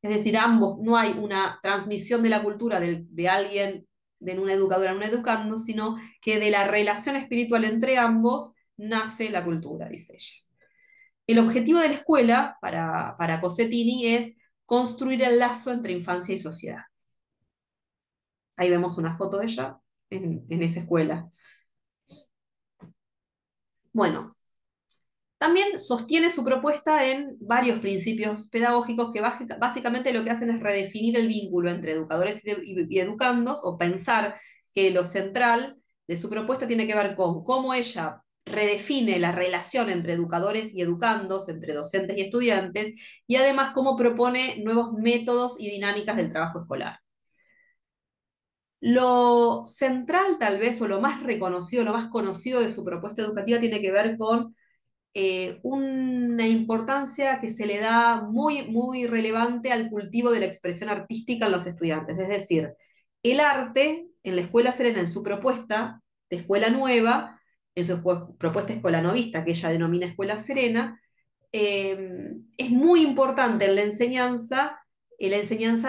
Es decir, ambos, no hay una transmisión de la cultura de alguien, de un educador a un educando, sino que de la relación espiritual entre ambos nace la cultura, dice ella. El objetivo de la escuela para Cossetini es construir el lazo entre infancia y sociedad. Ahí vemos una foto de ella en esa escuela. Bueno, también sostiene su propuesta en varios principios pedagógicos que básicamente lo que hacen es redefinir el vínculo entre educadores y educandos, o pensar que lo central de su propuesta tiene que ver con cómo ella redefine la relación entre educadores y educandos, entre docentes y estudiantes, y además cómo propone nuevos métodos y dinámicas del trabajo escolar. Lo central, tal vez, o lo más reconocido, lo más conocido de su propuesta educativa tiene que ver con una importancia que se le da muy, muy relevante al cultivo de la expresión artística en los estudiantes. Es decir, el arte en la Escuela Serena, en su propuesta de escuela nueva, en su propuesta escolanovista, que ella denomina Escuela Serena, es muy importante en la enseñanza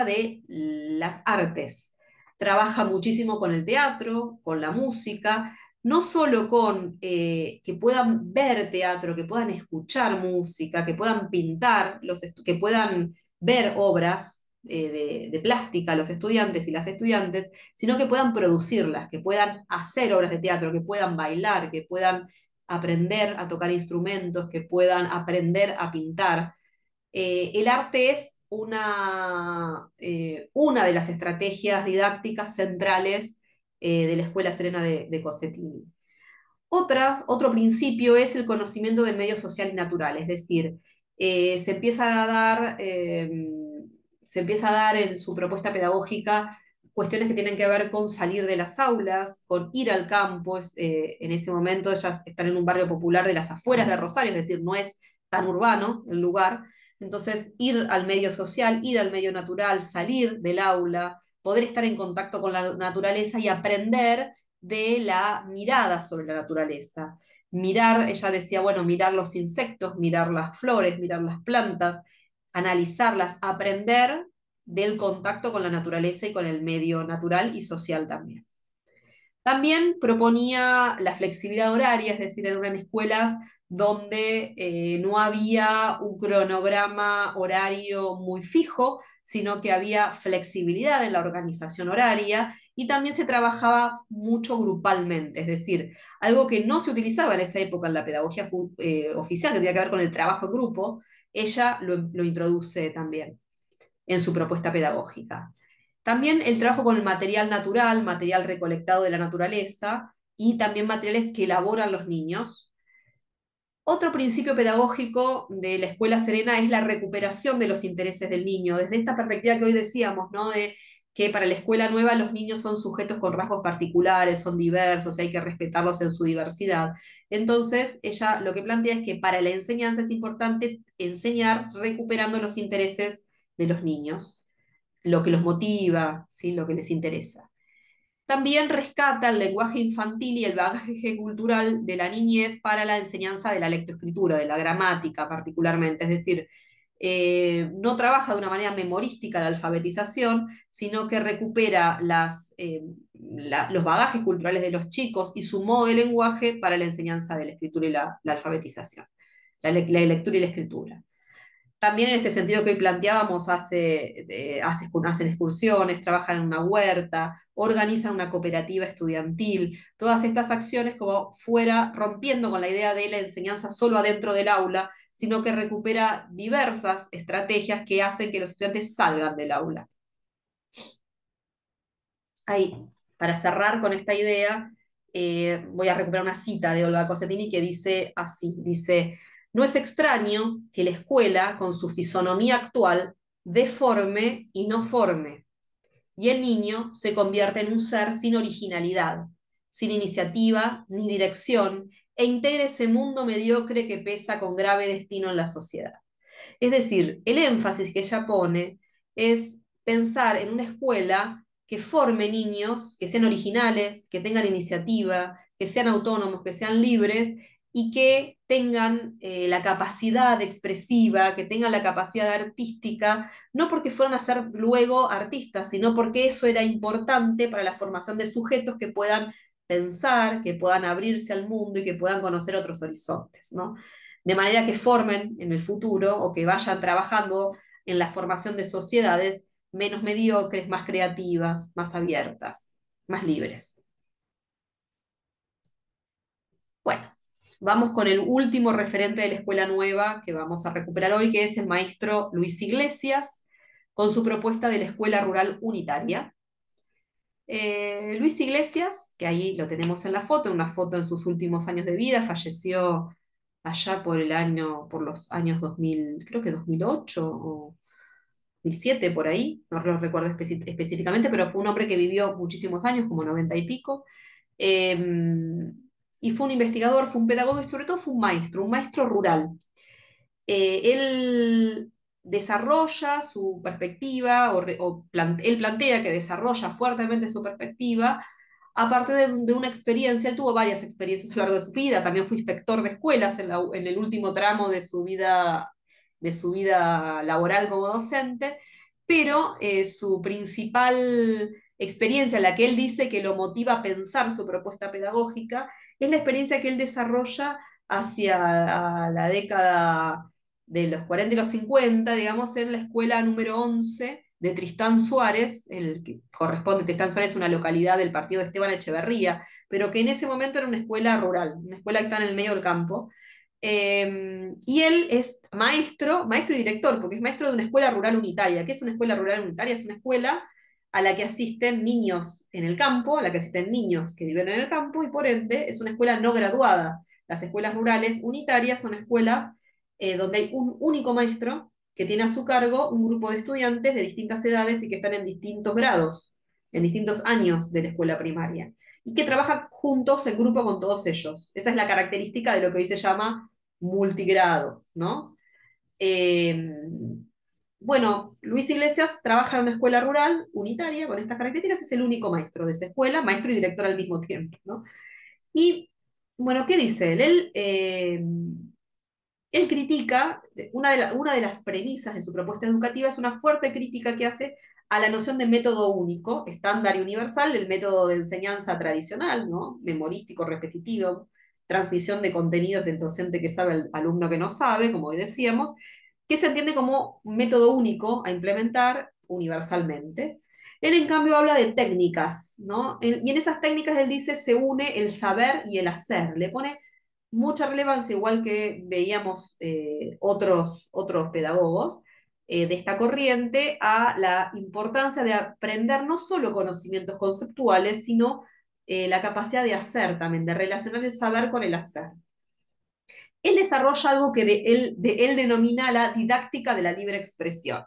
de las artes. Trabaja muchísimo con el teatro, con la música, no solo con que puedan ver teatro, que puedan escuchar música, que puedan pintar, que puedan ver obras de plástica los estudiantes y las estudiantes, sino que puedan producirlas, que puedan hacer obras de teatro, que puedan bailar, que puedan aprender a tocar instrumentos, que puedan aprender a pintar. El arte es una de las estrategias didácticas centrales de la Escuela Serena de Cossetini. Otro principio es el conocimiento del medio social y natural, es decir, se empieza a dar, se empieza a dar en su propuesta pedagógica cuestiones que tienen que ver con salir de las aulas, con ir al campo. En ese momento ellas están en un barrio popular de las afueras de Rosario, es decir, no es tan urbano el lugar. Entonces, ir al medio social, ir al medio natural, salir del aula, poder estar en contacto con la naturaleza y aprender de la mirada sobre la naturaleza. Mirar, ella decía, bueno, mirar los insectos, mirar las flores, mirar las plantas, analizarlas, aprender del contacto con la naturaleza y con el medio natural y social también. También proponía la flexibilidad horaria, es decir, eran escuelas donde no había un cronograma horario muy fijo, sino que había flexibilidad en la organización horaria y también se trabajaba mucho grupalmente, es decir, algo que no se utilizaba en esa época en la pedagogía oficial, que tenía que ver con el trabajo en grupo, ella lo introduce también en su propuesta pedagógica. También el trabajo con el material natural, material recolectado de la naturaleza y también materiales que elaboran los niños. Otro principio pedagógico de la Escuela Serena es la recuperación de los intereses del niño, desde esta perspectiva que hoy decíamos, ¿no? De que para la escuela nueva los niños son sujetos con rasgos particulares, son diversos, hay que respetarlos en su diversidad. Entonces, ella lo que plantea es que para la enseñanza es importante enseñar recuperando los intereses de los niños, lo que los motiva, ¿sí? Lo que les interesa. También rescata el lenguaje infantil y el bagaje cultural de la niñez para la enseñanza de la lectoescritura, de la gramática particularmente. Es decir, no trabaja de una manera memorística la alfabetización, sino que recupera los bagajes culturales de los chicos y su modo de lenguaje para la enseñanza de la escritura y la alfabetización, la lectura y la escritura. También en este sentido que hoy planteábamos, hacen excursiones, trabajan en una huerta, organizan una cooperativa estudiantil, todas estas acciones como fuera rompiendo con la idea de la enseñanza solo adentro del aula, sino que recupera diversas estrategias que hacen que los estudiantes salgan del aula. Ahí, para cerrar con esta idea, voy a recuperar una cita de Olga Cosentini que dice así, dice, no es extraño que la escuela, con su fisonomía actual, deforme y no forme, y el niño se convierte en un ser sin originalidad, sin iniciativa ni dirección, e integra ese mundo mediocre que pesa con grave destino en la sociedad. Es decir, el énfasis que ella pone es pensar en una escuela que forme niños, que sean originales, que tengan iniciativa, que sean autónomos, que sean libres y que tengan la capacidad expresiva, que tengan la capacidad artística, no porque fueran a ser luego artistas, sino porque eso era importante para la formación de sujetos que puedan pensar, que puedan abrirse al mundo y que puedan conocer otros horizontes, ¿no? De manera que formen en el futuro o que vayan trabajando en la formación de sociedades menos mediocres, más creativas, más abiertas, más libres. Bueno, vamos con el último referente de la escuela nueva que vamos a recuperar hoy, que es el maestro Luis Iglesias, con su propuesta de la escuela rural unitaria. Luis Iglesias, que ahí lo tenemos en la foto, una foto en sus últimos años de vida, falleció allá por los años 2000, creo que 2008 o 2007 por ahí, no lo recuerdo específicamente, pero fue un hombre que vivió muchísimos años, como 90 y pico, eh, y fue un investigador, fue un pedagogo y sobre todo fue un maestro rural. Él desarrolla su perspectiva, él plantea que desarrolla fuertemente su perspectiva a partir de una experiencia. Él tuvo varias experiencias a lo largo de su vida, también fue inspector de escuelas en el último tramo de su vida laboral como docente, pero su principal experiencia, la que él dice que lo motiva a pensar su propuesta pedagógica, es la experiencia que él desarrolla hacia la década de los 40 y los 50, digamos, en la escuela número 11 de Tristán Suárez, el que corresponde, Tristán Suárez es una localidad del partido de Esteban Echeverría, pero que en ese momento era una escuela rural, una escuela que está en el medio del campo. Y él es maestro y director, porque es maestro de una escuela rural unitaria. ¿Qué es una escuela rural unitaria? Es una escuela a la que asisten niños en el campo, a la que asisten niños que viven en el campo, y por ende es una escuela no graduada. Las escuelas rurales unitarias son escuelas donde hay un único maestro que tiene a su cargo un grupo de estudiantes de distintas edades y que están en distintos grados, en distintos años de la escuela primaria, y que trabaja juntos en grupo con todos ellos. Esa es la característica de lo que hoy se llama multigrado, ¿no? Eh, bueno, Luis Iglesias trabaja en una escuela rural unitaria con estas características, es el único maestro de esa escuela, maestro y director al mismo tiempo, ¿no? Y, bueno, ¿qué dice él? Él critica, una de las premisas de su propuesta educativa es una fuerte crítica que hace a la noción de método único, estándar y universal, del método de enseñanza tradicional, ¿no? Memorístico, repetitivo, transmisión de contenidos del docente que sabe al alumno que no sabe, como hoy decíamos, que se entiende como un método único a implementar universalmente. Él, en cambio, habla de técnicas, ¿no? Y en esas técnicas, él dice, se une el saber y el hacer. Le pone mucha relevancia, igual que veíamos otros pedagogos de esta corriente, a la importancia de aprender no solo conocimientos conceptuales, sino la capacidad de hacer también, de relacionar el saber con el hacer. Él desarrolla algo que él denomina la didáctica de la libre expresión.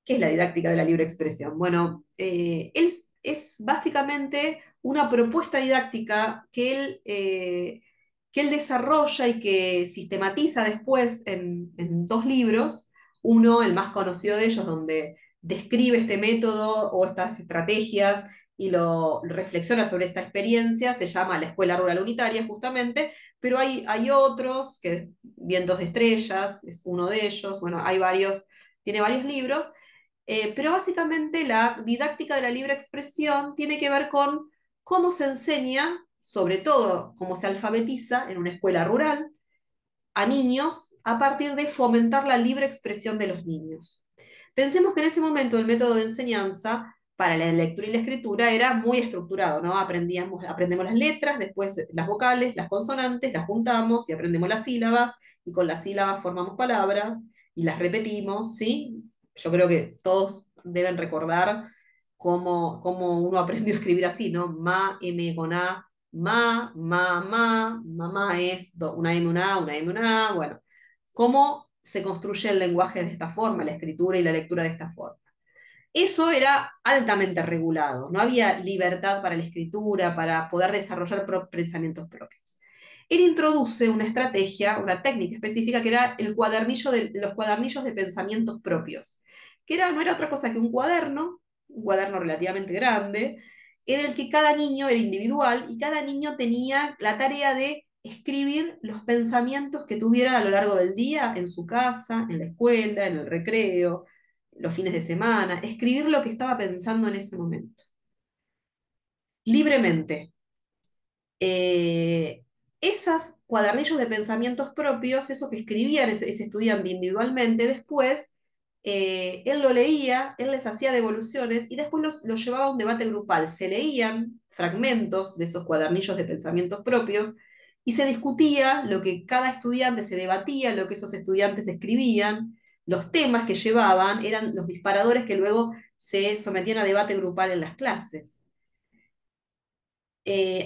¿Qué es la didáctica de la libre expresión? Bueno, él es básicamente una propuesta didáctica que él desarrolla y que sistematiza después en dos libros. Uno, el más conocido de ellos, donde describe este método o estas estrategias y lo reflexiona sobre esta experiencia, se llama La Escuela Rural Unitaria, justamente, pero hay otros, que Vientos de Estrellas es uno de ellos, bueno, hay varios, tiene varios libros, pero básicamente la didáctica de la libre expresión tiene que ver con cómo se enseña, sobre todo cómo se alfabetiza en una escuela rural, a niños a partir de fomentar la libre expresión de los niños. Pensemos que en ese momento el método de enseñanza para la lectura y la escritura era muy estructurado, ¿no? Aprendemos las letras, después las vocales, las consonantes, las juntamos y aprendemos las sílabas, y con las sílabas formamos palabras y las repetimos, ¿sí? Yo creo que todos deben recordar cómo uno aprendió a escribir así, ¿no? Ma, M con A, mamá es una M, una M, una A, bueno, cómo se construye el lenguaje de esta forma, la escritura y la lectura de esta forma. Eso era altamente regulado, no había libertad para la escritura, para poder desarrollar pensamientos propios. Él introduce una estrategia, una técnica específica que era los cuadernillos de pensamientos propios, no era otra cosa que un cuaderno relativamente grande, en el que cada niño era individual y cada niño tenía la tarea de escribir los pensamientos que tuviera a lo largo del día en su casa, en la escuela, en el recreo, los fines de semana, escribir lo que estaba pensando en ese momento, libremente. Esos cuadernillos de pensamientos propios, eso que escribían ese estudiante individualmente, después él lo leía, él les hacía devoluciones y después los llevaba a un debate grupal. Se leían fragmentos de esos cuadernillos de pensamientos propios y se discutía lo que cada estudiante se debatía, lo que esos estudiantes escribían, los temas que llevaban eran los disparadores que luego se sometían a debate grupal en las clases.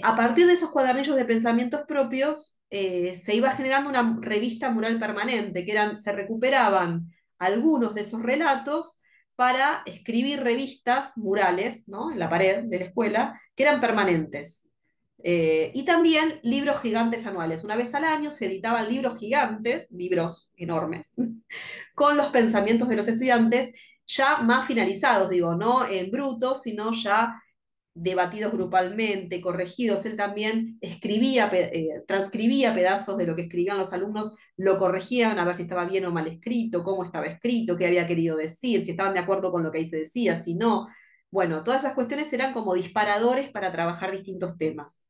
A partir de esos cuadernillos de pensamientos propios, se iba generando una revista mural permanente, se recuperaban algunos de esos relatos para escribir revistas murales, ¿no? En la pared de la escuela, que eran permanentes. Y también libros gigantes anuales. Una vez al año se editaban libros gigantes, libros enormes, con los pensamientos de los estudiantes ya más finalizados, digo, no en bruto, sino ya debatidos grupalmente, corregidos. Él también transcribía pedazos de lo que escribían los alumnos, lo corregían a ver si estaba bien o mal escrito, cómo estaba escrito, qué había querido decir, si estaban de acuerdo con lo que ahí se decía, si no. Bueno, todas esas cuestiones eran como disparadores para trabajar distintos temas.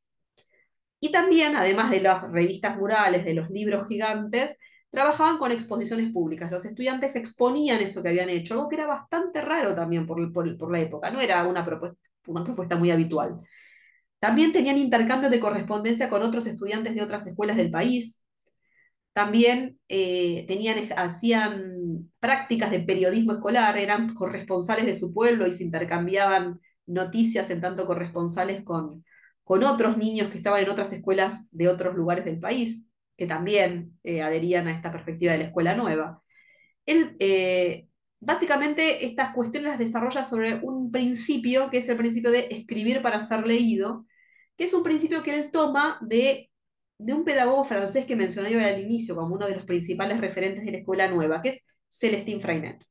Y también, además de las revistas murales, de los libros gigantes, trabajaban con exposiciones públicas. Los estudiantes exponían eso que habían hecho, algo que era bastante raro también por la época, no era una propuesta muy habitual. También tenían intercambio de correspondencia con otros estudiantes de otras escuelas del país. También hacían prácticas de periodismo escolar, eran corresponsales de su pueblo y se intercambiaban noticias en tanto corresponsales con otros niños que estaban en otras escuelas de otros lugares del país, que también adherían a esta perspectiva de la escuela nueva. Él, básicamente, estas cuestiones las desarrolla sobre un principio, que es el principio de escribir para ser leído, que es un principio que él toma de un pedagogo francés que mencioné yo al inicio como uno de los principales referentes de la escuela nueva, que es Celestine Freinet.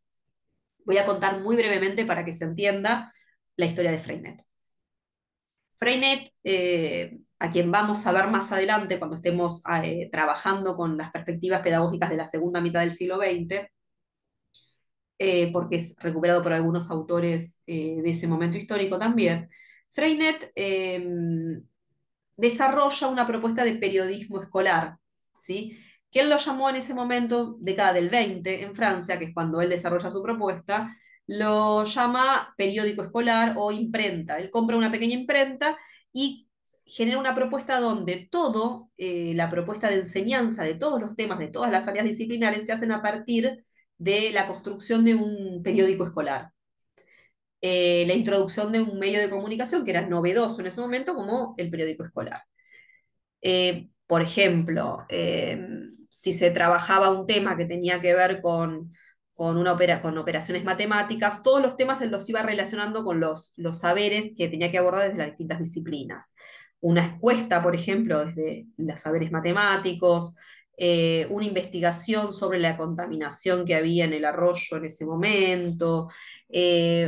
Voy a contar muy brevemente para que se entienda la historia de Freinet. Freinet, a quien vamos a ver más adelante cuando estemos trabajando con las perspectivas pedagógicas de la segunda mitad del siglo XX, porque es recuperado por algunos autores de ese momento histórico también. Freinet desarrolla una propuesta de periodismo escolar, ¿sí? Que él lo llamó en ese momento, década del 20, en Francia, que es cuando él desarrolla su propuesta, lo llama periódico escolar o imprenta. Él compra una pequeña imprenta y genera una propuesta donde la propuesta de enseñanza de todos los temas, de todas las áreas disciplinares, se hacen a partir de la construcción de un periódico escolar. La introducción de un medio de comunicación que era novedoso en ese momento como el periódico escolar. Por ejemplo, si se trabajaba un tema que tenía que ver con operaciones matemáticas, todos los temas él los iba relacionando con los saberes que tenía que abordar desde las distintas disciplinas. Una encuesta, por ejemplo, desde los saberes matemáticos, una investigación sobre la contaminación que había en el arroyo en ese momento,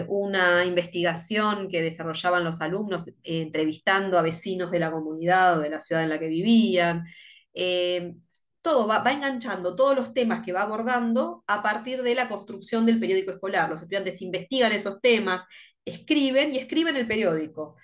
una investigación que desarrollaban los alumnos entrevistando a vecinos de la comunidad o de la ciudad en la que vivían. Eh, Todo va enganchando todos los temas que va abordando a partir de la construcción del periódico escolar. Los estudiantes investigan esos temas, escriben y escriben el periódico.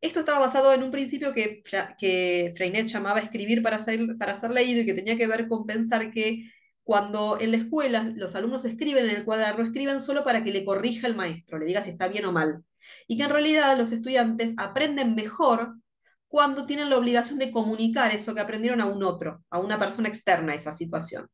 Esto estaba basado en un principio que Freinet llamaba escribir para ser leído y que tenía que ver con pensar que cuando en la escuela los alumnos escriben en el cuaderno, escriben solo para que le corrija el maestro, le diga si está bien o mal. Y que en realidad los estudiantes aprenden mejor cuando tienen la obligación de comunicar eso que aprendieron a un otro, a una persona externa a esa situación.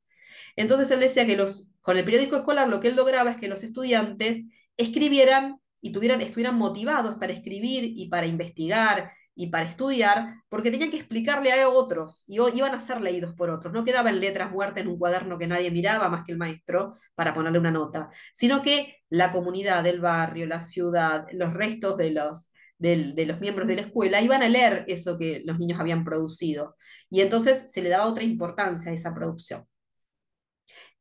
Entonces él decía que con el periódico escolar lo que él lograba es que los estudiantes escribieran y estuvieran motivados para escribir y para investigar y para estudiar, porque tenían que explicarle a otros y iban a ser leídos por otros. No quedaban letras muertas en un cuaderno que nadie miraba más que el maestro para ponerle una nota, sino que la comunidad del barrio, la ciudad, los restos de los miembros de la escuela iban a leer eso que los niños habían producido. Y entonces se le daba otra importancia a esa producción.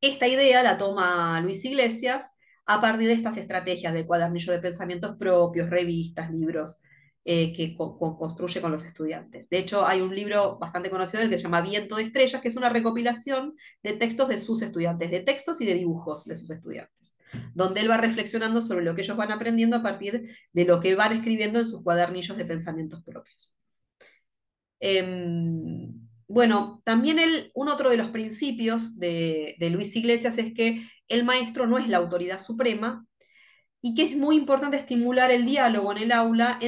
Esta idea la toma Luis Iglesias a partir de estas estrategias de cuadernillo de pensamientos propios, revistas, libros que construye con los estudiantes. De hecho, hay un libro bastante conocido del que se llama Viento de Estrellas, que es una recopilación de textos de sus estudiantes, de textos y de dibujos de sus estudiantes, donde él va reflexionando sobre lo que ellos van aprendiendo a partir de lo que van escribiendo en sus cuadernillos de pensamientos propios. Bueno, también un otro de los principios de Luis Iglesias es que el maestro no es la autoridad suprema y que es muy importante estimular el diálogo en el aula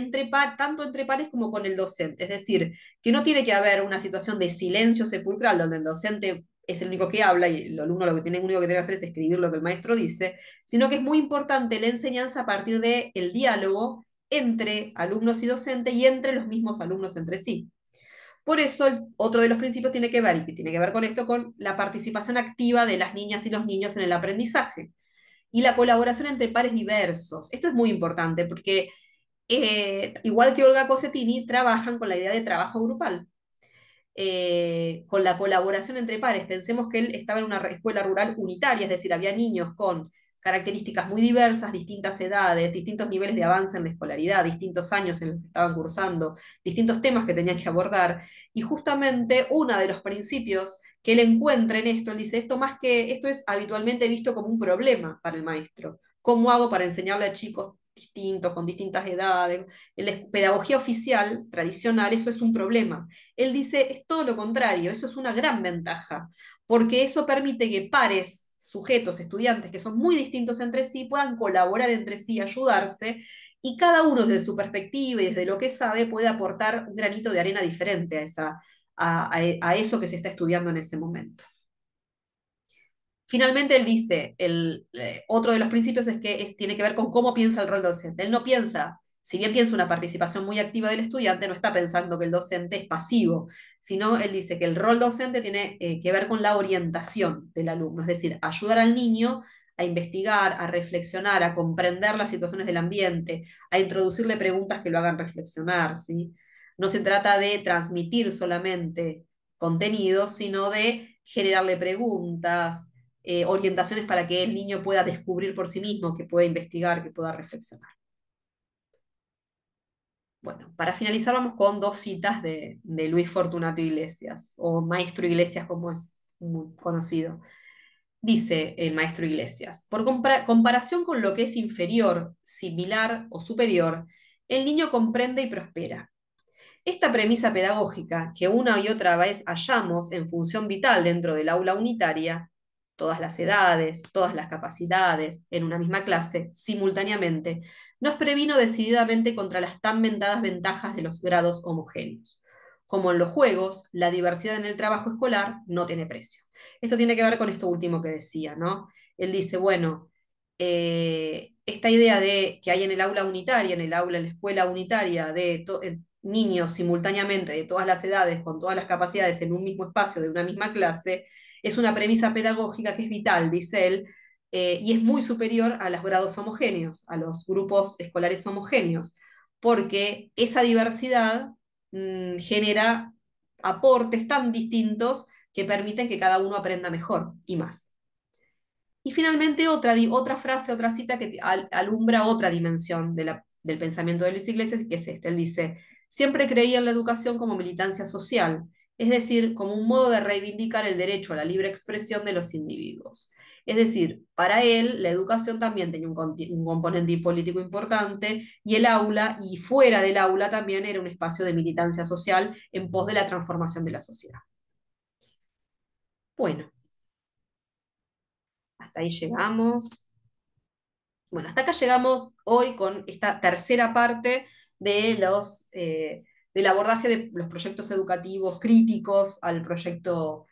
tanto entre pares como con el docente. Es decir, que no tiene que haber una situación de silencio sepulcral donde el docente es el único que habla y el alumno único que tiene que hacer es escribir lo que el maestro dice, sino que es muy importante la enseñanza a partir del diálogo entre alumnos y docentes y entre los mismos alumnos entre sí. Por eso, otro de los principios tiene que ver, y que tiene que ver con esto, con la participación activa de las niñas y los niños en el aprendizaje y la colaboración entre pares diversos. Esto es muy importante porque, igual que Olga Cosentini, trabajan con la idea de trabajo grupal, con la colaboración entre pares. Pensemos que él estaba en una escuela rural unitaria, es decir, había niños con características muy diversas, distintas edades, distintos niveles de avance en la escolaridad, distintos años en los que estaban cursando, distintos temas que tenían que abordar. Y justamente uno de los principios que él encuentra en esto, él dice, esto es habitualmente visto como un problema para el maestro. ¿Cómo hago para enseñarle a chicos distintos, con distintas edades? En la pedagogía oficial, tradicional, eso es un problema. Él dice, es todo lo contrario, eso es una gran ventaja, porque eso permite que pares, sujetos, estudiantes que son muy distintos entre sí, puedan colaborar entre sí, ayudarse, y cada uno desde su perspectiva y desde lo que sabe puede aportar un granito de arena diferente a eso que se está estudiando en ese momento. Finalmente, él dice, otro de los principios es que tiene que ver con cómo piensa el rol docente. Él no piensa si bien piensa una participación muy activa del estudiante, no está pensando que el docente es pasivo, sino él dice que el rol docente tiene que ver con la orientación del alumno, es decir, ayudar al niño a investigar, a reflexionar, a comprender las situaciones del ambiente, a introducirle preguntas que lo hagan reflexionar, ¿sí? No se trata de transmitir solamente contenido, sino de generarle preguntas, orientaciones para que el niño pueda descubrir por sí mismo, que pueda investigar, que pueda reflexionar. Bueno, para finalizar vamos con dos citas de Luis Fortunato Iglesias, o Maestro Iglesias como es muy conocido. Dice el Maestro Iglesias, por comparación con lo que es inferior, similar o superior, el niño comprende y prospera. Esta premisa pedagógica, que una y otra vez hallamos en función vital dentro del aula unitaria, todas las edades, todas las capacidades, en una misma clase, simultáneamente, nos previno decididamente contra las tan mentadas ventajas de los grados homogéneos. Como en los juegos, la diversidad en el trabajo escolar no tiene precio. Esto tiene que ver con esto último que decía, ¿no? Él dice, bueno, esta idea de que hay en el aula unitaria, en la escuela unitaria, de niños simultáneamente de todas las edades, con todas las capacidades en un mismo espacio de una misma clase, es una premisa pedagógica que es vital, dice él, y es muy superior a los grados homogéneos, a los grupos escolares homogéneos, porque esa diversidad genera aportes tan distintos que permiten que cada uno aprenda mejor y más. Y finalmente otra frase, otra cita que alumbra otra dimensión del pensamiento de Luis Iglesias, que es este. Él dice, siempre creía en la educación como militancia social, es decir, como un modo de reivindicar el derecho a la libre expresión de los individuos. Es decir, para él la educación también tenía un componente político importante y el aula y fuera del aula también era un espacio de militancia social en pos de la transformación de la sociedad. Bueno, hasta ahí llegamos. Bueno, hasta acá llegamos hoy con esta tercera parte de del abordaje de los proyectos educativos críticos al proyecto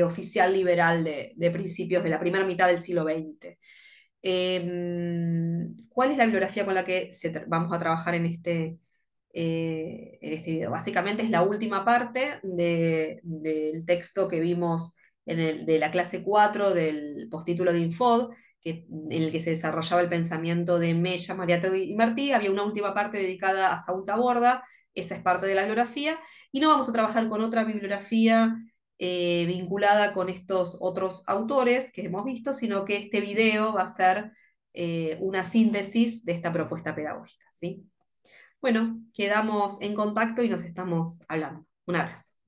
oficial liberal de principios de la primera mitad del siglo XX. ¿Cuál es la bibliografía con la que vamos a trabajar en este video? Básicamente es la última parte del texto que vimos de la clase 4 del postítulo de Infod, en el que se desarrollaba el pensamiento de Mella, Mariátegui y Martí. Había una última parte dedicada a Saúl Taborda, esa es parte de la bibliografía, y no vamos a trabajar con otra bibliografía vinculada con estos otros autores que hemos visto, sino que este video va a ser una síntesis de esta propuesta pedagógica, ¿sí? Bueno, quedamos en contacto y nos estamos hablando. Un abrazo.